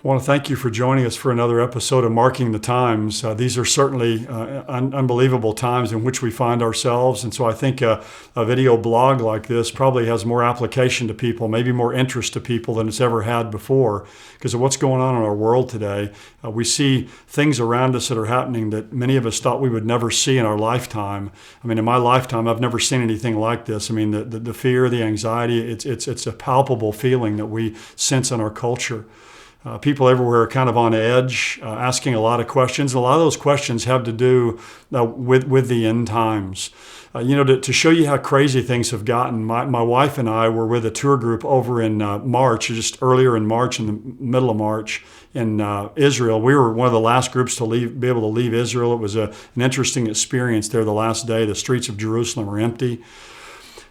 I want to thank you for joining us for another episode of Marking the Times. These are certainly unbelievable times in which we find ourselves. And so I think a video blog like this probably has more application to people, maybe more interest to people than it's ever had before because of what's going on in our world today. We see things around us that are happening that many of us thought we would never see in our lifetime. I mean, in my lifetime, I've never seen anything like this. I mean, the fear, the anxiety, it's a palpable feeling that we sense in our culture. People everywhere are kind of on edge, asking a lot of questions. A lot of those questions have to do with the end times. To show you how crazy things have gotten, my wife and I were with a tour group over in March, just earlier in March, in the middle of March, in Israel. We were one of the last groups to be able to leave Israel. It was an interesting experience there the last day. The streets of Jerusalem were empty.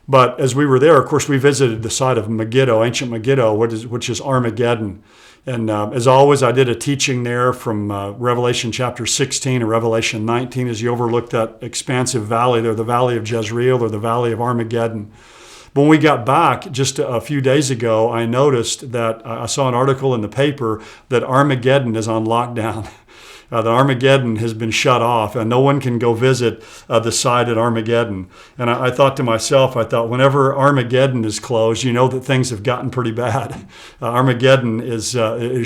But as we were there, of course, we visited the site of Megiddo, ancient Megiddo, which is Armageddon. And as always, I did a teaching there from Revelation chapter 16 and Revelation 19 as you overlook that expansive valley there, the valley of Jezreel or the valley of Armageddon. But when we got back just a few days ago, I noticed that I saw an article in the paper that Armageddon is on lockdown. That Armageddon has been shut off and no one can go visit the site at Armageddon. And I thought to myself, whenever Armageddon is closed, you know that things have gotten pretty bad. Armageddon is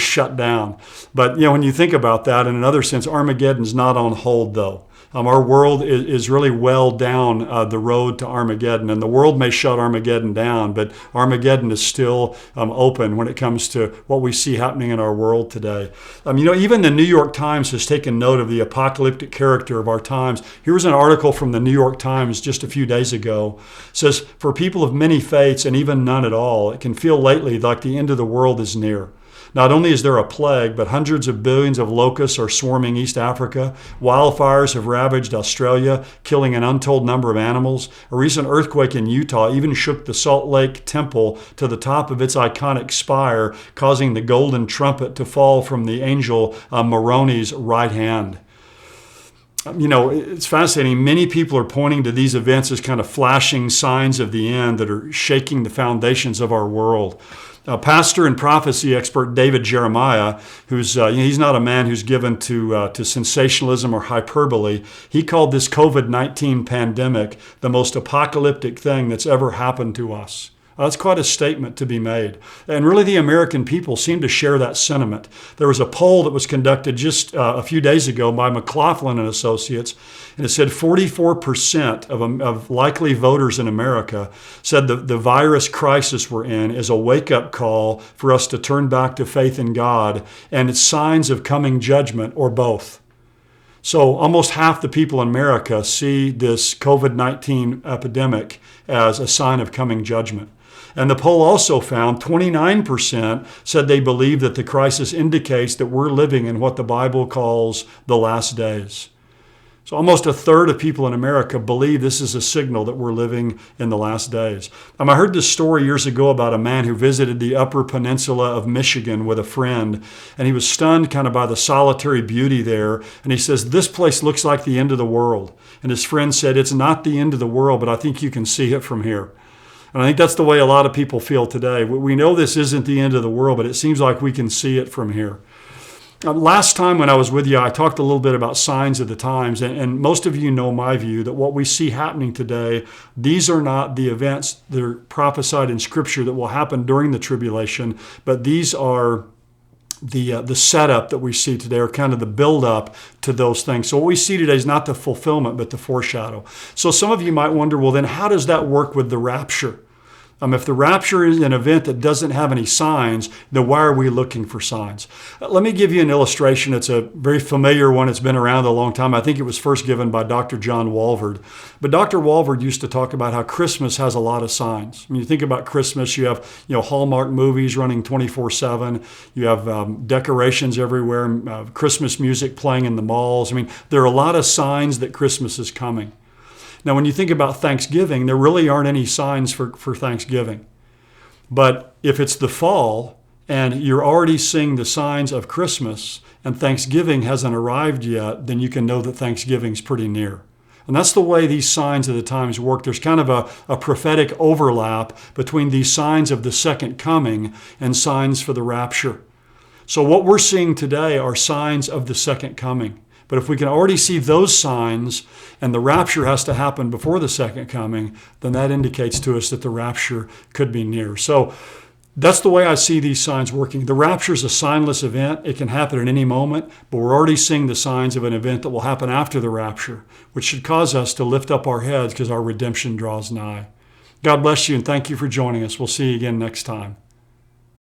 shut down. But when you think about that, in another sense, Armageddon's not on hold though. Our world is really well down the road to Armageddon, and the world may shut Armageddon down, but Armageddon is still open when it comes to what we see happening in our world today. Even the New York Times has taken note of the apocalyptic character of our times. Here's an article from the New York Times just a few days ago. It says, "For people of many faiths and even none at all, it can feel lately like the end of the world is near. Not only is there a plague, but hundreds of billions of locusts are swarming East Africa. Wildfires have ravaged Australia, killing an untold number of animals. A recent earthquake in Utah even shook the Salt Lake Temple to the top of its iconic spire, causing the golden trumpet to fall from the angel Moroni's right hand." It's fascinating. Many people are pointing to these events as kind of flashing signs of the end that are shaking the foundations of our world. Pastor and prophecy expert David Jeremiah, he's not a man who's given to sensationalism or hyperbole. He called this COVID-19 pandemic the most apocalyptic thing that's ever happened to us. That's quite a statement to be made. And really the American people seem to share that sentiment. There was a poll that was conducted just a few days ago by McLaughlin and Associates, and it said 44% of likely voters in America said the virus crisis we're in is a wake-up call for us to turn back to faith in God, and it's signs of coming judgment or both. So almost half the people in America see this COVID-19 epidemic as a sign of coming judgment. And the poll also found 29% said they believe that the crisis indicates that we're living in what the Bible calls the last days. So almost a third of people in America believe this is a signal that we're living in the last days. I heard this story years ago about a man who visited the Upper Peninsula of Michigan with a friend, and he was stunned kind of by the solitary beauty there. And he says, "This place looks like the end of the world." And his friend said, "It's not the end of the world, but I think you can see it from here." And I think that's the way a lot of people feel today. We know this isn't the end of the world, but it seems like we can see it from here. Last time when I was with you, I talked a little bit about signs of the times, and most of you know my view that what we see happening today, these are not the events that are prophesied in Scripture that will happen during the tribulation, but these are the setup that we see today, or kind of the build-up to those things. So what we see today is not the fulfillment, but the foreshadow. So some of you might wonder, well, then how does that work with the rapture? If the rapture is an event that doesn't have any signs, then why are we looking for signs? Let me give you an illustration. It's a very familiar one. It's been around a long time. I think it was first given by Dr. John Walvoord. But Dr. Walvoord used to talk about how Christmas has a lot of signs. When you think about Christmas, you have Hallmark movies running 24/7. You have decorations everywhere, Christmas music playing in the malls. There are a lot of signs that Christmas is coming. Now, when you think about Thanksgiving, there really aren't any signs for Thanksgiving. But if it's the fall and you're already seeing the signs of Christmas and Thanksgiving hasn't arrived yet, then you can know that Thanksgiving's pretty near. And that's the way these signs of the times work. There's kind of a prophetic overlap between these signs of the second coming and signs for the rapture. So what we're seeing today are signs of the second coming. But if we can already see those signs and the rapture has to happen before the second coming, then that indicates to us that the rapture could be near. So that's the way I see these signs working. The rapture is a signless event. It can happen at any moment, but we're already seeing the signs of an event that will happen after the rapture, which should cause us to lift up our heads because our redemption draws nigh. God bless you and thank you for joining us. We'll see you again next time.